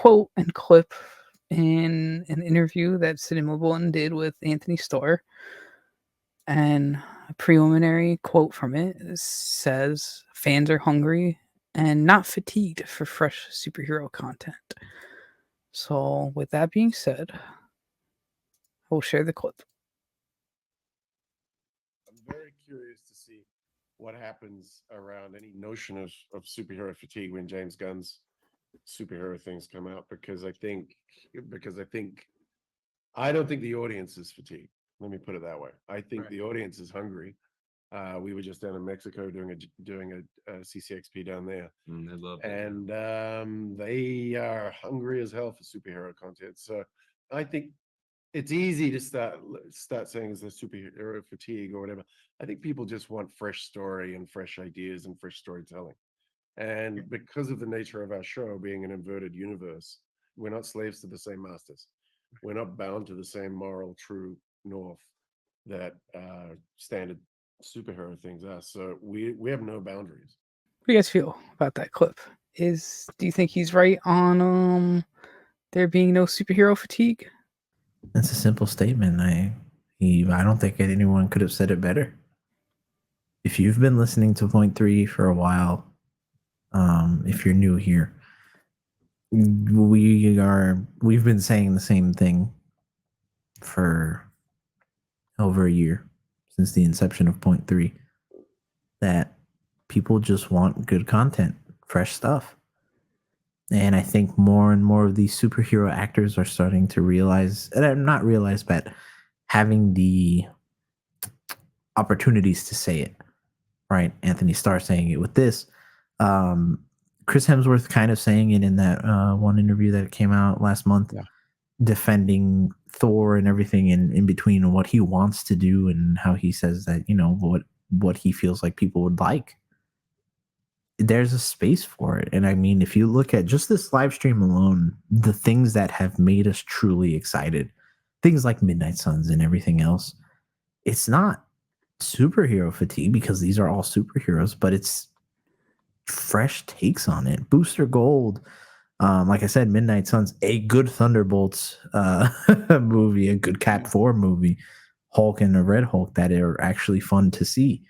quote and clip in an interview that Cinema Bulletin did with Anthony Starr, and a preliminary quote from it says, "Fans are hungry and not fatigued for fresh superhero content." So, with that being said, we'll share the clip. I'm very curious to see what happens around any notion of superhero fatigue when James Gunn's superhero things come out, because I don't think the audience is fatigued. Let me put it that way. I think the audience is hungry. We were just down in Mexico doing a CCXP down there, I love that. and they are hungry as hell for superhero content. So I think it's easy to start saying it's a superhero fatigue or whatever. I think people just want fresh story and fresh ideas and fresh storytelling. And because of the nature of our show being an inverted universe, we're not slaves to the same masters. We're not bound to the same moral true north that standard superhero things are. So we have no boundaries. What do you guys feel about that clip? Do you think he's right on there being no superhero fatigue? That's a simple statement. I don't think anyone could have said it better. If you've been listening to Point 3 for a while, if you're new here, we've been saying the same thing for over a year, since the inception of Point 3, that people just want good content, fresh stuff. And I think more and more of these superhero actors are starting to realize, and not realize, but having the opportunities to say it, right? Anthony Starr saying it with this. Chris Hemsworth kind of saying it in that one interview that came out last month, defending Thor and everything in between, and what he wants to do, and how he says that, what he feels like people would like. There's a space for it. And I mean, if you look at just this live stream alone, the things that have made us truly excited, things like Midnight Suns and everything else, it's not superhero fatigue because these are all superheroes, but it's fresh takes on it. Booster Gold, like I said, Midnight Suns, a good Thunderbolts movie, a good Cat 4 movie, Hulk and the Red Hulk that are actually fun to see.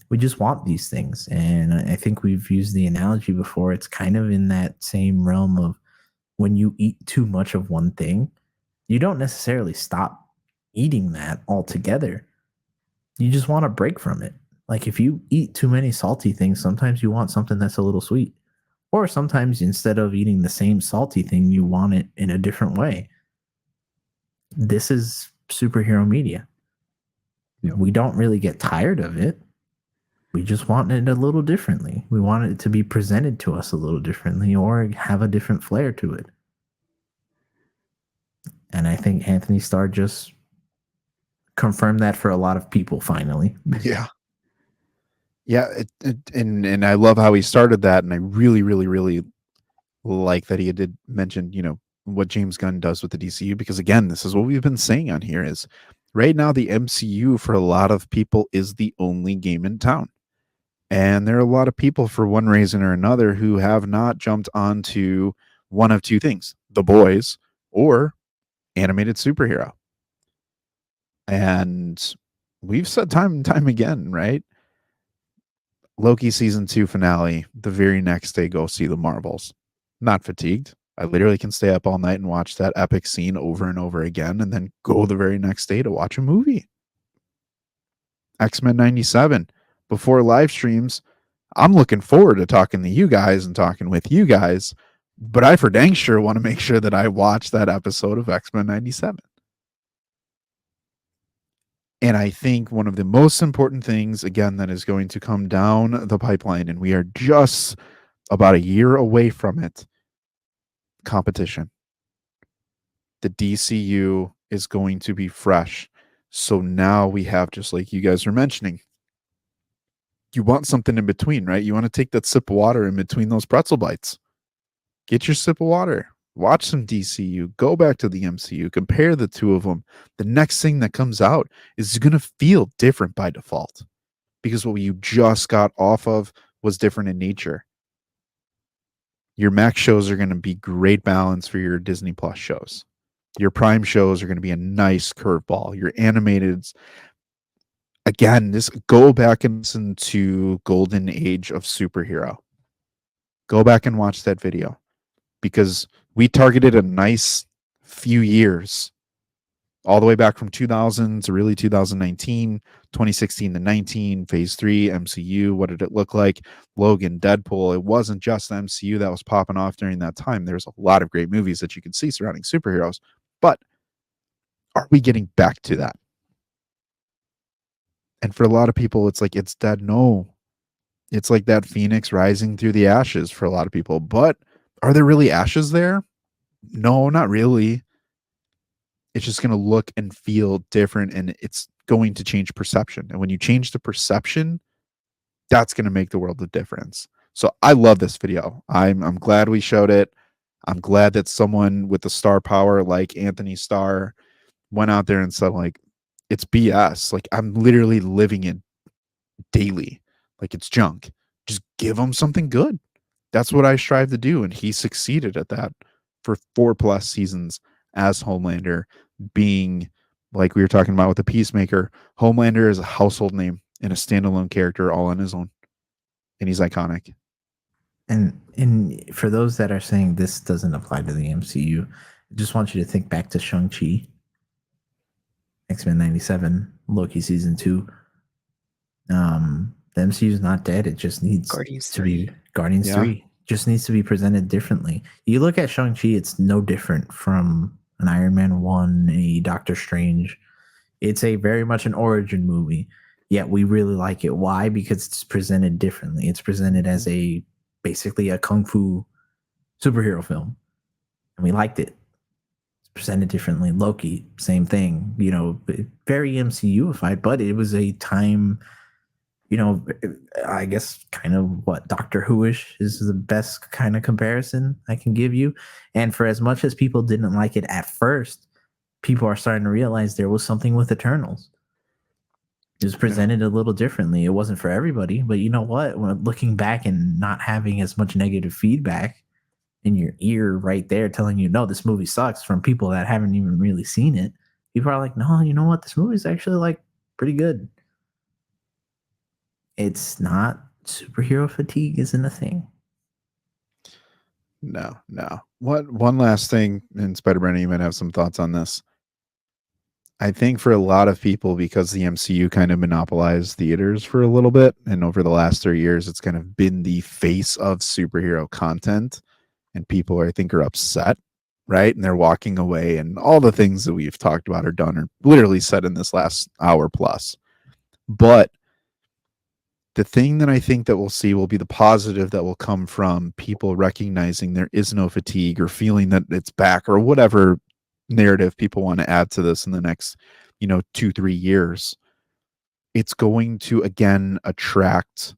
We just want these things. And I think we've used the analogy before. It's kind of in that same realm of when you eat too much of one thing, you don't necessarily stop eating that altogether. You just want a break from it. Like if you eat too many salty things, sometimes you want something that's a little sweet. Or sometimes instead of eating the same salty thing, you want it in a different way. This is superhero media. We don't really get tired of it. We just want it a little differently. We want it to be presented to us a little differently or have a different flair to it. And I think Anthony Starr just confirmed that for a lot of people finally. Yeah. Yeah, and I love how he started that, and I really, really, really like that he did mention, what James Gunn does with the DCU, because again, this is what we've been saying on here is right now the MCU for a lot of people is the only game in town. And there are a lot of people, for one reason or another, who have not jumped onto one of two things: The Boys or animated superhero. And we've said time and time again, right? Loki season 2 finale, the very next day, go see the Marvels. Not fatigued. I literally can stay up all night and watch that epic scene over and over again, and then go the very next day to watch a movie. X-Men 97. Before live streams, I'm looking forward to talking to you guys and talking with you guys, but I for dang sure want to make sure that I watch that episode of X-Men 97. And I think one of the most important things, again, that is going to come down the pipeline, and we are just about a year away from it, competition. The DCU is going to be fresh. So now we have, just like you guys were mentioning, you want something in between, right? You want to take that sip of water in between those pretzel bites. Get your sip of water. Watch some DCU. Go back to the MCU. Compare the two of them. The next thing that comes out is going to feel different by default, because what you just got off of was different in nature. Your Max shows are going to be great balance for your Disney Plus shows. Your Prime shows are going to be a nice curveball. Your animateds, again, this go back and listen to Golden Age of Superhero. Go back and watch that video because we targeted a nice few years all the way back from 2000 to really 2019, 2016 to 19, phase 3, MCU. What did it look like? Logan, Deadpool. It wasn't just the MCU that was popping off during that time. There's a lot of great movies that you can see surrounding superheroes. But are we getting back to that? And for a lot of people, it's like, it's dead. No. It's like that phoenix rising through the ashes for a lot of people. But are there really ashes there? No, not really. It's just going to look and feel different, and it's going to change perception. And when you change the perception, that's going to make the world of difference. So I love this video. I'm glad we showed it. I'm glad that someone with the star power like Anthony Starr went out there and said, like, it's BS. Like, I'm literally living it daily. Like, it's junk. Just give them something good. That's what I strive to do. And he succeeded at that for 4+ seasons as Homelander, being, like we were talking about with the Peacemaker, Homelander is a household name and a standalone character all on his own. And he's iconic. And for those that are saying this doesn't apply to the MCU, I just want you to think back to Shang-Chi, X-Men 97, Loki season 2. The MCU is not dead. It just needs Guardians to be 3. Guardians 3. Just needs to be presented differently. You look at Shang-Chi, it's no different from an Iron Man 1, a Doctor Strange. It's a very much an origin movie, yet we really like it. Why? Because it's presented differently. It's presented as basically a kung fu superhero film, and we liked it. It's presented differently. Loki, same thing. You know, very MCU-ified, but it was a time. You know, I guess kind of what Doctor Who-ish is the best kind of comparison I can give you. And for as much as people didn't like it at first, people are starting to realize there was something with Eternals. It was presented a little differently. It wasn't for everybody, but you know what? When looking back and not having as much negative feedback in your ear right there telling you, no, this movie sucks, from people that haven't even really seen it, people are like, no, you know what? This movie's actually like pretty good. It's not, superhero fatigue isn't a thing. No. One last thing, and Spider Brennan, you might have some thoughts on this. I think for a lot of people, because the MCU kind of monopolized theaters for a little bit, and over the last 3 years, it's kind of been the face of superhero content, and people, I think, are upset, right? And they're walking away, and all the things that we've talked about or done are literally said in this last hour plus. But the thing that I think that we'll see will be the positive that will come from people recognizing there is no fatigue or feeling that it's back or whatever narrative people want to add to this in the next, 2-3 years. It's going to, again, attract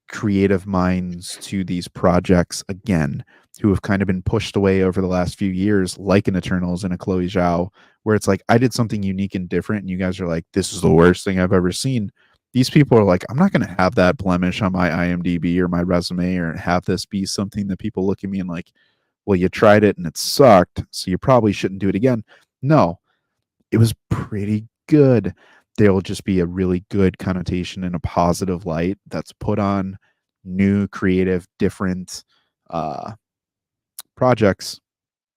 creative minds to these projects again, who have kind of been pushed away over the last few years, like an Eternals and a Chloe Zhao, where it's like, I did something unique and different, and you guys are like, this is the worst thing I've ever seen. These people are like, I'm not going to have that blemish on my IMDb or my resume, or have this be something that people look at me and like, well, you tried it and it sucked, so you probably shouldn't do it again. No, it was pretty good. There will just be a really good connotation and a positive light that's put on new, creative, different projects,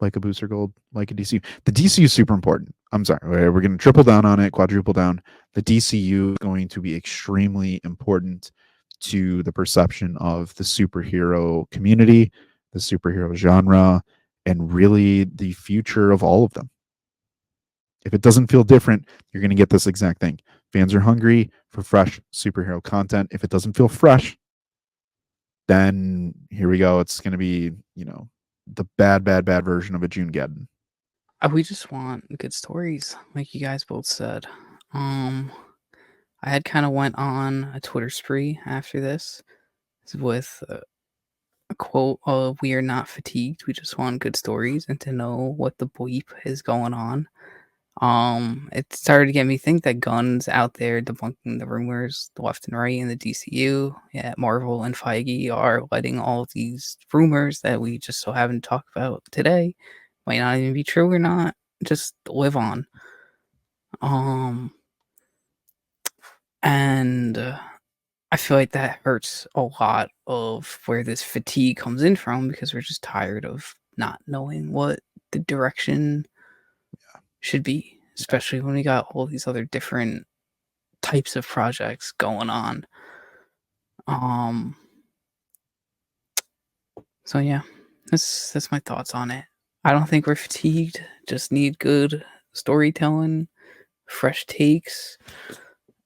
like a Booster Gold, like a DCU. The DCU is super important. I'm sorry, we're going to triple down on it, quadruple down. The DCU is going to be extremely important to the perception of the superhero community, the superhero genre, and really the future of all of them. If it doesn't feel different, you're going to get this exact thing. Fans are hungry for fresh superhero content. If it doesn't feel fresh, then here we go. It's going to be, the bad version of a June Geddon. We just want good stories, like you guys both said. I had kind of went on a Twitter spree after this with a quote of, "We are not fatigued. We just want good stories and to know what the bleep is going on." It started to get me think that Gunn's out there debunking the rumors left and right in the DCU. Yeah, Marvel and Feige are letting all these rumors that we just so haven't talked about today, might not even be true or not, just live on. And I feel like that hurts a lot of where this fatigue comes in from, because we're just tired of not knowing what the direction should be, especially when we got all these other different types of projects going on. So yeah, that's my thoughts on it. I don't think we're fatigued, just need good storytelling, fresh takes,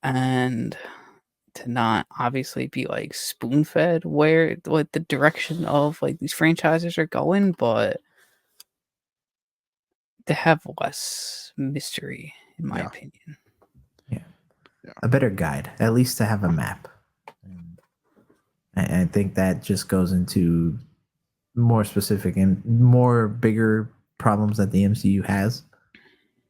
and to not obviously be like spoon-fed what the direction of like these franchises are going, but to have less mystery, in my opinion. A better guide, at least to have a map. And I think that just goes into more specific and more bigger problems that the MCU has.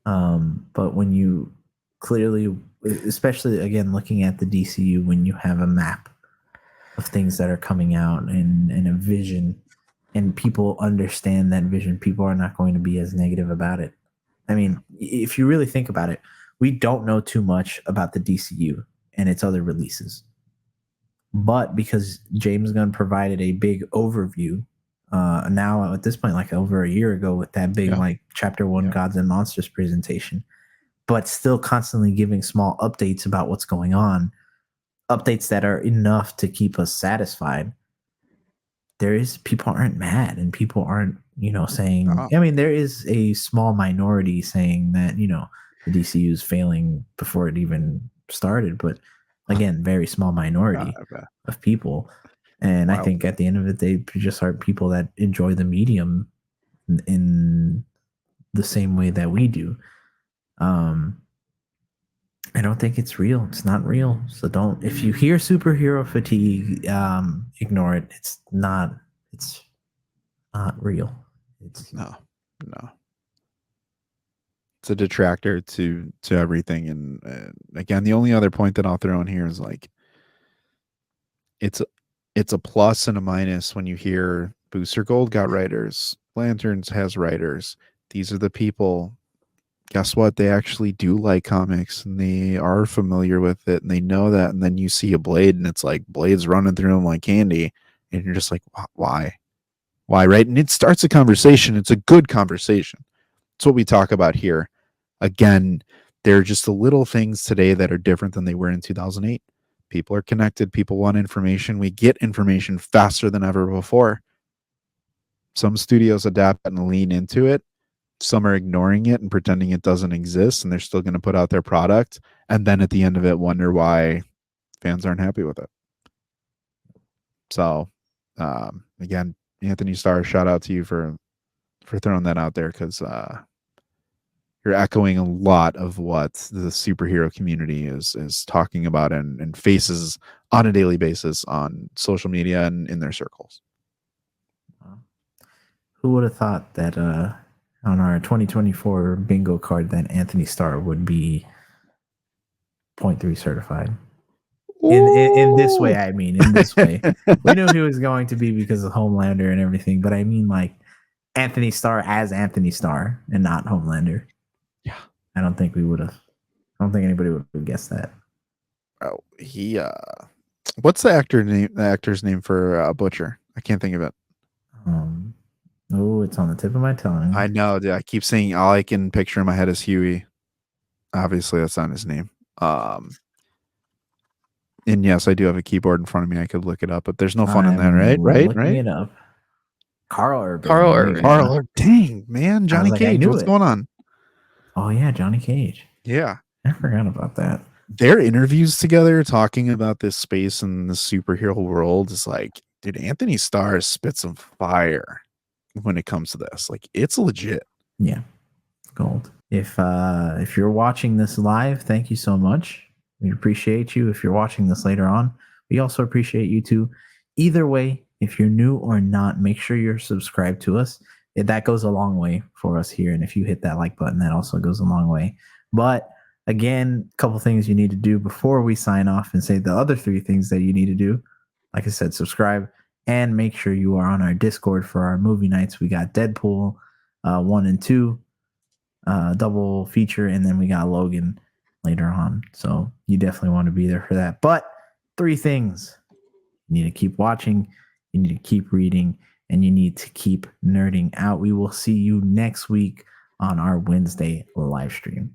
But when you clearly, especially again looking at the DCU, when you have a map of things that are coming out and a vision, and people understand that vision, people are not going to be as negative about it. I mean, if you really think about it, we don't know too much about the DCU and its other releases. But because James Gunn provided a big overview, now at this point, like over a year ago, with that big like Chapter 1 Gods and Monsters presentation, but still constantly giving small updates about what's going on, updates that are enough to keep us satisfied. People aren't mad, and people aren't, saying, I mean, there is a small minority saying that, the DCU is failing before it even started, but again, very small minority of people. And I think at the end of it, they just are people that enjoy the medium in the same way that we do. I don't think it's real. It's not real. So if you hear superhero fatigue, ignore it. It's not real. It's no. It's a detractor to everything. And again, the only other point that I'll throw in here is like, it's a plus and a minus when you hear Booster Gold got writers, Lanterns has writers. These are the people. Guess what? They actually do like comics, and they are familiar with it, and they know that. And then you see a Blade, and it's like Blade's running through them like candy, and you're just like, why, right? And it starts a conversation. It's a good conversation. It's what we talk about here. Again, there are just the little things today that are different than they were in 2008. People are connected. People want information. We get information faster than ever before. Some studios adapt and lean into it. Some are ignoring it and pretending it doesn't exist, and they're still going to put out their product. And then at the end of it, wonder why fans aren't happy with it. So, again, Anthony Starr, shout out to you for throwing that out there, because you're echoing a lot of what the superhero community is talking about and faces on a daily basis on social media and in their circles. Who would have thought that on our 2024 bingo card that Anthony Starr would be 0.3 certified? In this way, I mean, in this way. We knew he was going to be because of Homelander and everything, but I mean like Anthony Starr as Anthony Starr and not Homelander. Yeah. I don't think we would have. I don't think anybody would have guessed that. Oh, what's the actor's name for Butcher? I can't think of it. It's on the tip of my tongue. I know. I keep saying all I can picture in my head is Huey. Obviously, that's not his name. And yes, I do have a keyboard in front of me. I could look it up, but there's no fun in that, right? Looking it up. Carl Urban. Carl. Dang, man. Johnny Cage. What's going on? Oh, yeah. Johnny Cage. Yeah. I forgot about that. Their interviews together talking about this space and the superhero world is like, dude, Anthony Starr spits some fire when it comes to this. Like, it's legit. Yeah. Gold. If you're watching this live, thank you so much. We appreciate you. If you're watching this later on, we also appreciate you too. Either way, if you're new or not, make sure you're subscribed to us. that goes a long way for us here. And if you hit that like button, that also goes a long way. But again, a couple things you need to do before we sign off and say the other 3 things that you need to do. Like I said, subscribe and make sure you are on our Discord for our movie nights. We got Deadpool 1 and 2 double feature, and then we got Logan later on. So you definitely want to be there for that. But 3 things: you need to keep watching, you need to keep reading, and you need to keep nerding out. We will see you next week on our Wednesday live stream.